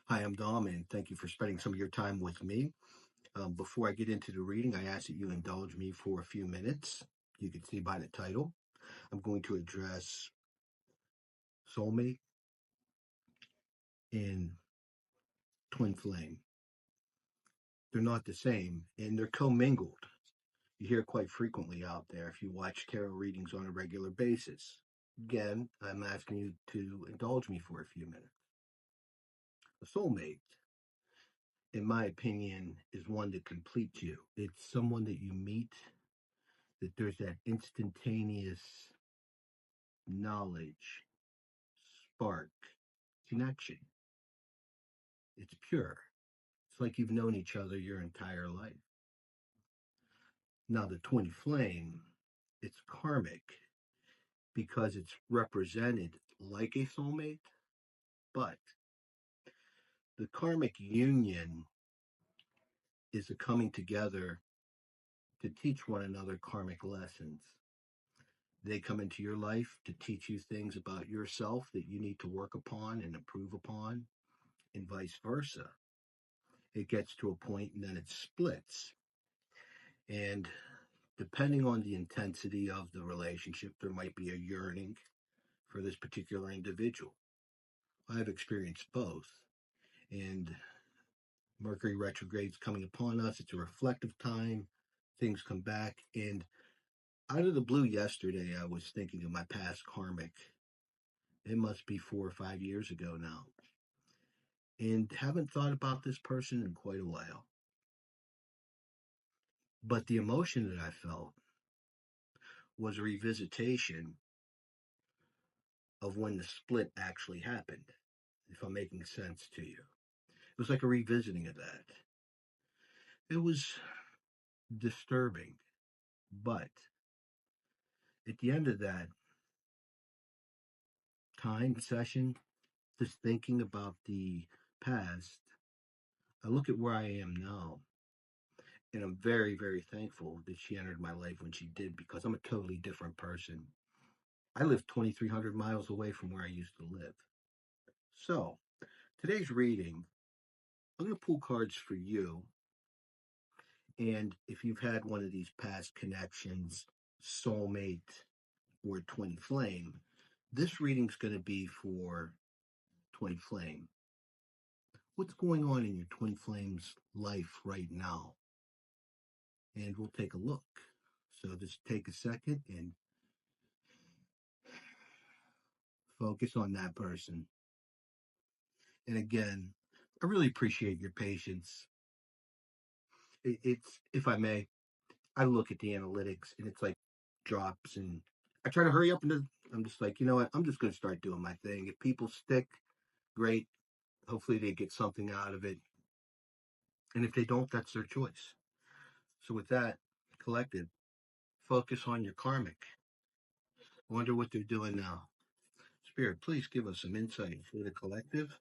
Hi, I'm Dom, and thank you for spending some of your time with me. Before I get into the reading, I ask that you indulge me for a few minutes. You can see by the title, I'm going to address soulmate and twin flame. They're not the same, and they're commingled. You hear it quite frequently out there if you watch tarot readings on a regular basis. Again, I'm asking you to indulge me for a few minutes. A soulmate, in my opinion, is one that completes you. It's someone that you meet, that there's that instantaneous knowledge, spark, connection. It's pure. It's like you've known each other your entire life. Now, the twin flame, it's karmic because it's represented like a soulmate, but the karmic union is a coming together to teach one another karmic lessons. They come into your life to teach you things about yourself that you need to work upon and improve upon, and vice versa. It gets to a point and then it splits. And depending on the intensity of the relationship, there might be a yearning for this particular individual. I've experienced both. And Mercury retrograde's coming upon us. It's a reflective time. Things come back. And out of the blue yesterday, I was thinking of my past karmic. It must be 4 or 5 years ago now. And haven't thought about this person in quite a while. But the emotion that I felt was a revisitation of when the split actually happened, if I'm making sense to you. It was like a revisiting of that. It was disturbing, but at the end of that time session, just thinking about the past, I look at where I am now, and I'm very, very thankful that she entered my life when she did because I'm a totally different person. I live 2,300 miles away from where I used to live. So, today's reading, I'm going to pull cards for you. And if you've had one of these past connections, soulmate or twin flame, this reading's going to be for twin flame. What's going on in your twin flame's life right now? And we'll take a look. So just take a second and focus on that person. And again, I really appreciate your patience. It's, if I may, I look at the analytics and it's like drops, and I try to hurry up, and I'm just like, you know what? I'm just going to start doing my thing. If people stick, great. Hopefully they get something out of it. And if they don't, that's their choice. So with that, collective, focus on your karmic. Wonder what they're doing now. Spirit, please give us some insight for the collective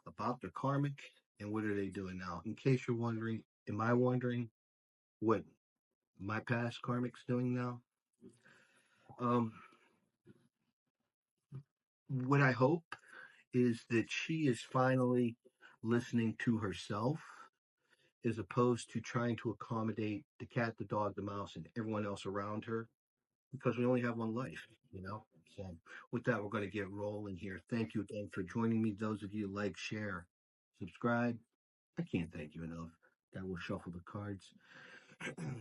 about their karmic and what are they doing now. In case you're wondering, am I wondering what my past karmic's doing now? Um, what I hope is that she is finally listening to herself as opposed to trying to accommodate the cat, the dog, the mouse, and everyone else around her, because we only have one life, you know? So with that, we're going to get rolling here. Thank you again for joining me. Those of you like, share, subscribe. I can't thank you enough. That will shuffle the cards.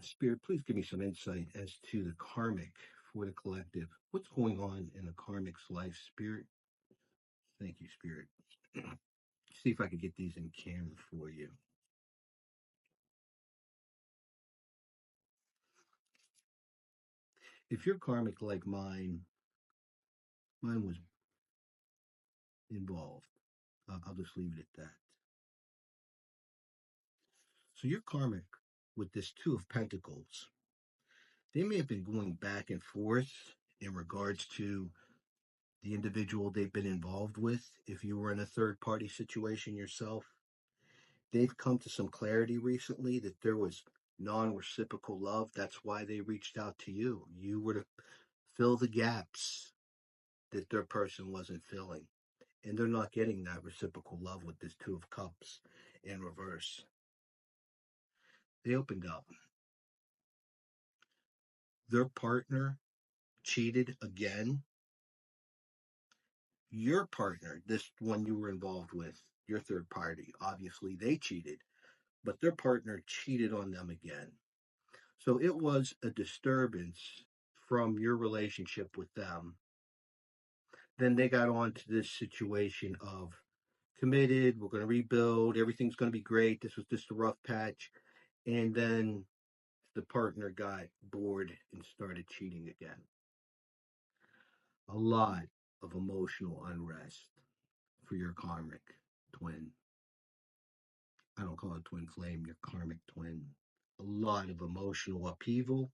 Spirit, please give me some insight as to the karmic for the collective. What's going on in the karmic's life, Spirit? Thank you, Spirit. See if I can get these in camera for you. If you're karmic like mine was involved. I'll just leave it at that. So you're karmic with this Two of Pentacles. They may have been going back and forth in regards to the individual they've been involved with. If you were in a third party situation yourself, they've come to some clarity recently that there was non-reciprocal love. That's why they reached out to you. You were to fill the gaps that their person wasn't filling. and they're not getting that reciprocal love with this Two of Cups in reverse. They opened up. Their partner cheated again. Your partner, this one you were involved with, your third party, obviously they cheated, but their partner cheated on them again. So it was a disturbance from your relationship with them. Then they got on to this situation of committed, we're going to rebuild, everything's going to be great. This was just a rough patch. And then the partner got bored and started cheating again. A lot of emotional unrest for your karmic twin. I don't call it twin flame, your karmic twin. A lot of emotional upheaval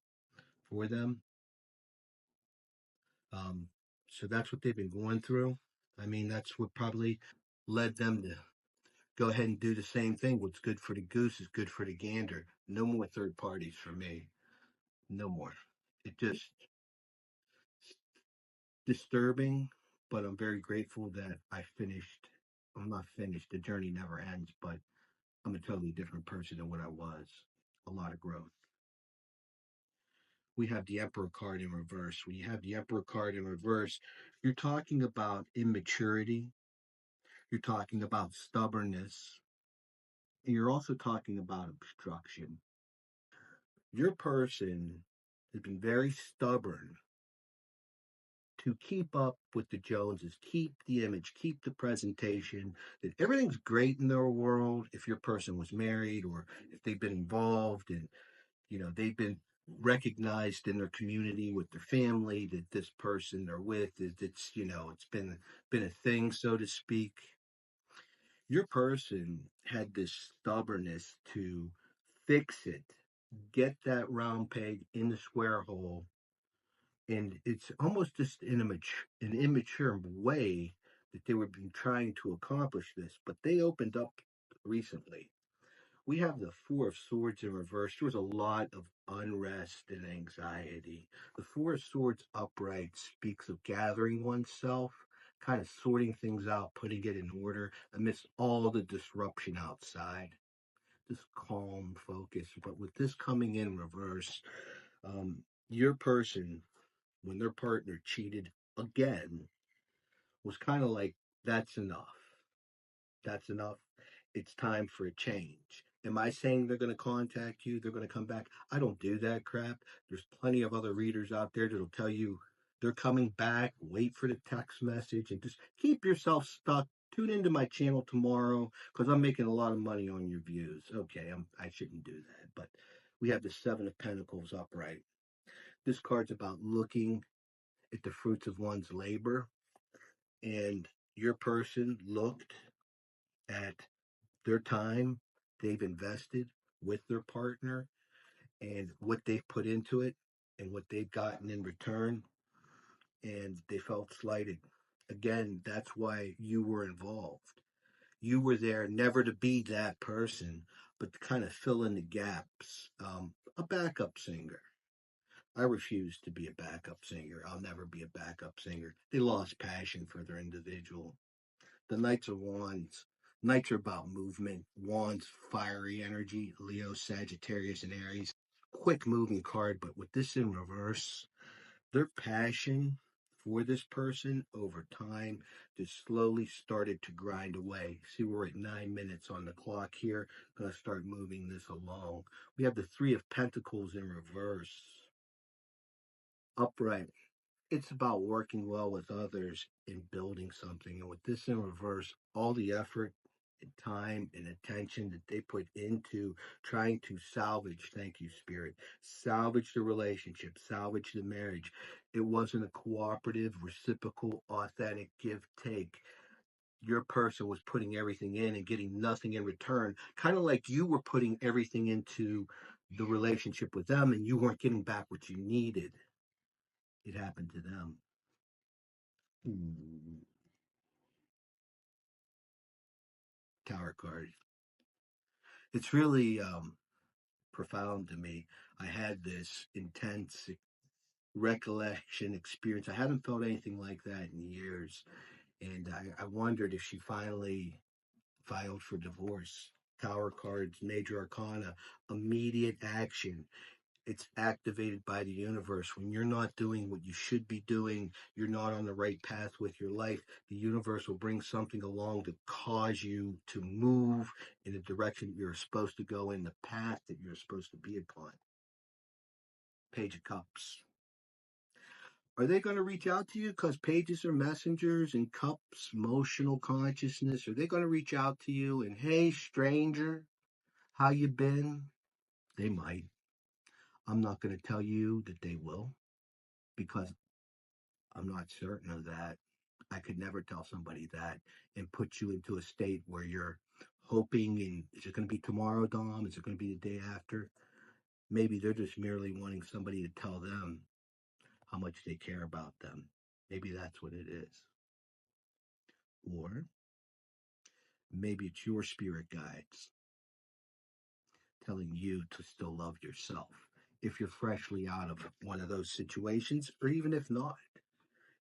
for them. Um, so that's what they've been going through. I mean, that's what probably led them to go ahead and do the same thing. What's good for the goose is good for the gander. No more third parties for me. No more. It just disturbing, but I'm very grateful that I finished. I'm not finished. The journey never ends, but I'm a totally different person than what I was. A lot of growth. We have the Emperor card in reverse. When you have the Emperor card in reverse, you're talking about immaturity, you're talking about stubbornness, and you're also talking about obstruction. Your person has been very stubborn to keep up with the Joneses, keep the image, keep the presentation, that everything's great in their world if your person was married or if they've been involved and, they've been recognized in their community with their family, that this person they're with it's been a thing, so to speak. Your person had this stubbornness to fix it, get that round peg in the square hole, and it's almost just in an immature way that they were been trying to accomplish this, but they opened up recently. We have the Four of Swords in reverse. There was a lot of unrest and anxiety. The Four of Swords upright speaks of gathering oneself, kind of sorting things out, putting it in order amidst all the disruption outside. This calm focus. But with this coming in reverse, your person, when their partner cheated again, was kind of like, that's enough. That's enough. It's time for a change. Am I saying they're going to contact you? They're going to come back? I don't do that crap. There's plenty of other readers out there that'll tell you they're coming back. Wait for the text message and just keep yourself stuck. Tune into my channel tomorrow because I'm making a lot of money on your views. Okay, I shouldn't do that. But we have the Seven of Pentacles upright. This card's about looking at the fruits of one's labor. And your person looked at their time they've invested with their partner and what they've put into it and what they've gotten in return, and they felt slighted. Again, that's why you were involved. You were there never to be that person, but to kind of fill in the gaps. A backup singer. I refuse to be a backup singer. I'll never be a backup singer. They lost passion for their individual. The Knights of Wands. Knights are about movement. Wands, fiery energy. Leo, Sagittarius, and Aries. Quick moving card, but with this in reverse, their passion for this person over time just slowly started to grind away. See, we're at 9 minutes on the clock here. Gonna start moving this along. We have the Three of Pentacles in reverse. Upright. It's about working well with others and building something. And with this in reverse, all the effort and time and attention that they put into trying to salvage, thank you, Spirit, salvage the relationship, salvage the marriage. It wasn't a cooperative, reciprocal, authentic give take. Your person was putting everything in and getting nothing in return, kind of like you were putting everything into the relationship with them and you weren't getting back what you needed. It happened to them. Tower card. It's really profound to me. I had this intense recollection experience. I haven't felt anything like that in years. And I wondered if she finally filed for divorce. Tower cards, major arcana, immediate action. It's activated by the universe. When you're not doing what you should be doing, you're not on the right path with your life, the universe will bring something along to cause you to move in the direction that you're supposed to go, in the path that you're supposed to be upon. Page of Cups. Are they going to reach out to you? Because pages are messengers and cups, emotional consciousness. Are they going to reach out to you and, hey, stranger, how you been? They might. I'm not going to tell you that they will, because I'm not certain of that. I could never tell somebody that and put you into a state where you're hoping, and is it going to be tomorrow, Dom? Is it going to be the day after? Maybe they're just merely wanting somebody to tell them how much they care about them. Maybe that's what it is. Or maybe it's your spirit guides telling you to still love yourself if you're freshly out of one of those situations, or even if not.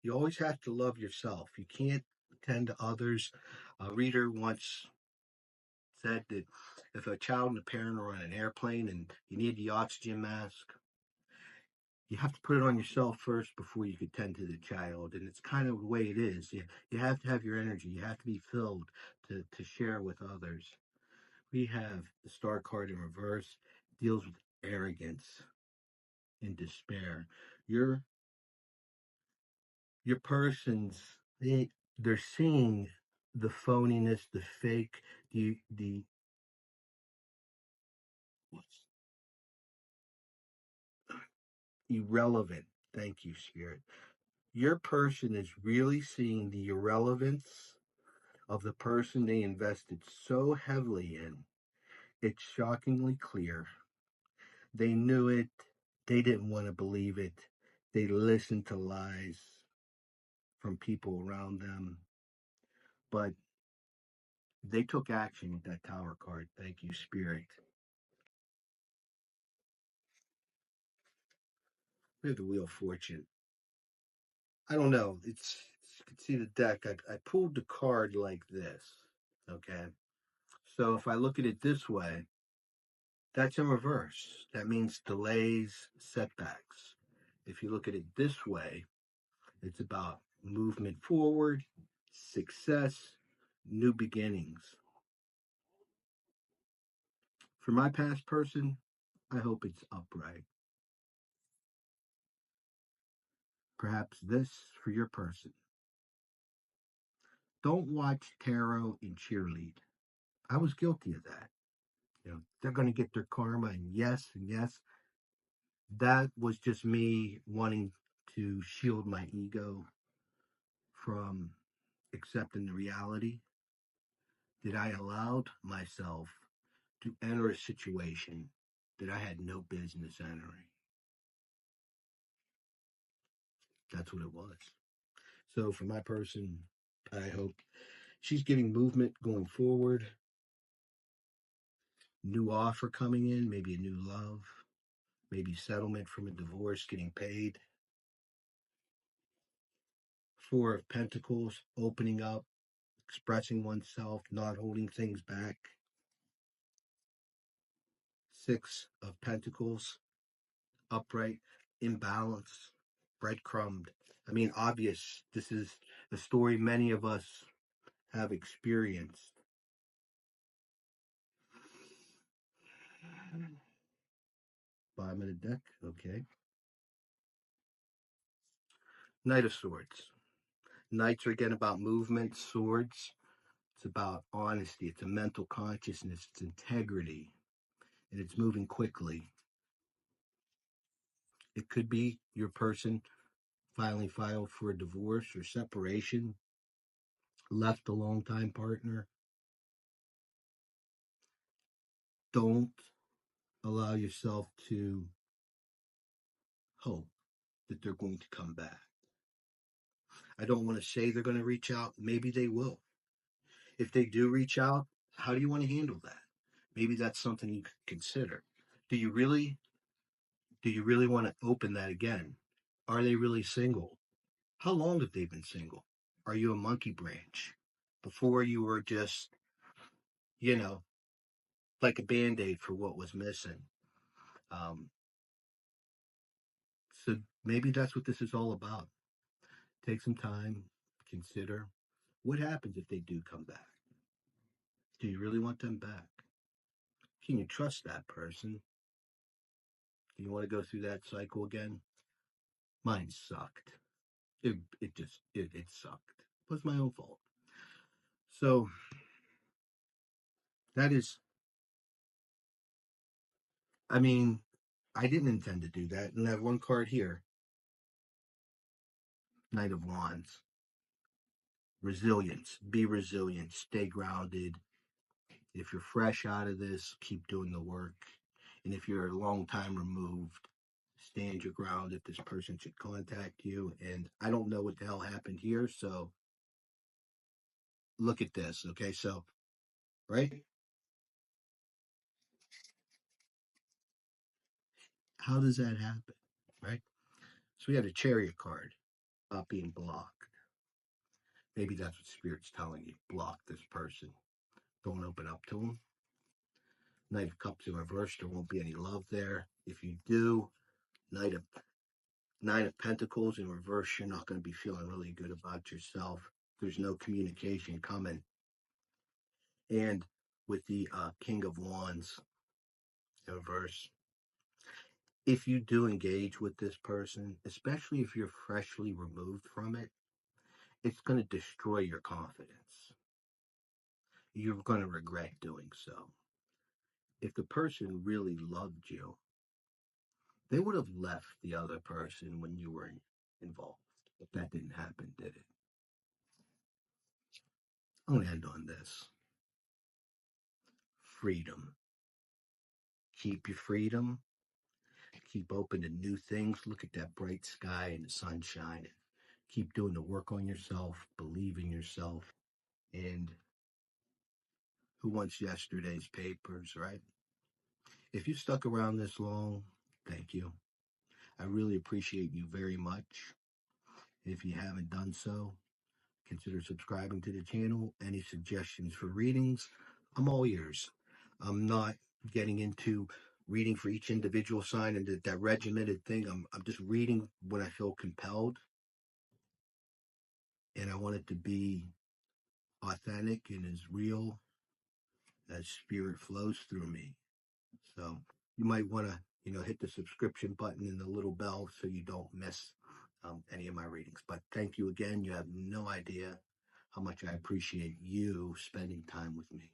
You always have to love yourself. You can't tend to others. A reader once said that if a child and a parent are on an airplane and you need the oxygen mask, you have to put it on yourself first before you could tend to the child. And it's kind of the way it is. You have to have your energy. You have to be filled to share with others. We have the star card in reverse, deals with arrogance and despair. Your your persons, they're seeing the phoniness, the fake, the what's irrelevant. Thank you, Spirit. Your person is really seeing the irrelevance of the person they invested so heavily in. It's shockingly clear. They knew it. They didn't want to believe it. They listened to lies from people around them. But they took action with that tower card. Thank you, Spirit. We have the Wheel of Fortune. I don't know. You can see the deck. I pulled the card like this. Okay. So if I look at it this way, that's in reverse. That means delays, setbacks. If you look at it this way, it's about movement forward, success, new beginnings. For my past person, I hope it's upright. Perhaps this for your person. Don't watch tarot and cheerlead. I was guilty of that. They're going to get their karma, and yes. That was just me wanting to shield my ego from accepting the reality that I allowed myself to enter a situation that I had no business entering. That's what it was. So for my person, I hope she's getting movement going forward, new offer coming in, maybe a new love, maybe settlement from a divorce, getting paid. Four of Pentacles, opening up, expressing oneself, not holding things back. Six of Pentacles, upright, imbalance, breadcrumbed. I mean, obvious. This is a story many of us have experienced. Bottom of the deck, okay. Knight of Swords. Knights are again about movement, swords. It's about honesty. It's a mental consciousness. It's integrity. And it's moving quickly. It could be your person finally filed for a divorce or separation, left a long-time partner. Don't allow yourself to hope that they're going to come back. I don't want to say they're going to reach out. Maybe they will. If they do reach out, how do you want to handle that? Maybe that's something you could consider. Do you really want to open that again? Are they really single? How long have they been single? Are you a monkey branch? Before you were just, you know, like a band-aid for what was missing. Um, so maybe that's what this is all about. Take some time, consider what happens if they do come back. Do you really want them back? Can you trust that person? Do you want to go through that cycle again? Mine sucked. It sucked. It was my own fault. So that is, I mean, I didn't intend to do that. And I have one card here, Knight of Wands. Resilience. Be resilient. Stay grounded. If you're fresh out of this, keep doing the work. And if you're a long time removed, stand your ground if this person should contact you. And I don't know what the hell happened here, so look at this. Okay, so, right? How does that happen? Right? So we had a chariot card about being blocked. Maybe that's what Spirit's telling you. Block this person. Don't open up to them. Knight of Cups in reverse. There won't be any love there. If you do, Nine of Pentacles in reverse. You're not going to be feeling really good about yourself. There's no communication coming. And with the King of Wands in reverse, if you do engage with this person, especially if you're freshly removed from it, it's going to destroy your confidence. You're going to regret doing so. If the person really loved you, they would have left the other person when you were involved. But that didn't happen, did it? I'm going to end on this. Freedom. Keep your freedom. Keep open to new things. Look at that bright sky and the sunshine. Keep doing the work on yourself. Believe in yourself. And who wants yesterday's papers, right? If you stuck around this long, thank you. I really appreciate you very much. If you haven't done so, consider subscribing to the channel. Any suggestions for readings? I'm all ears. I'm not getting into reading for each individual sign and that regimented thing. I'm just reading when I feel compelled, and I want it to be authentic and as real as spirit flows through me. So you might want to, hit the subscription button and the little bell so you don't miss any of my readings. But thank you again. You have no idea how much I appreciate you spending time with me.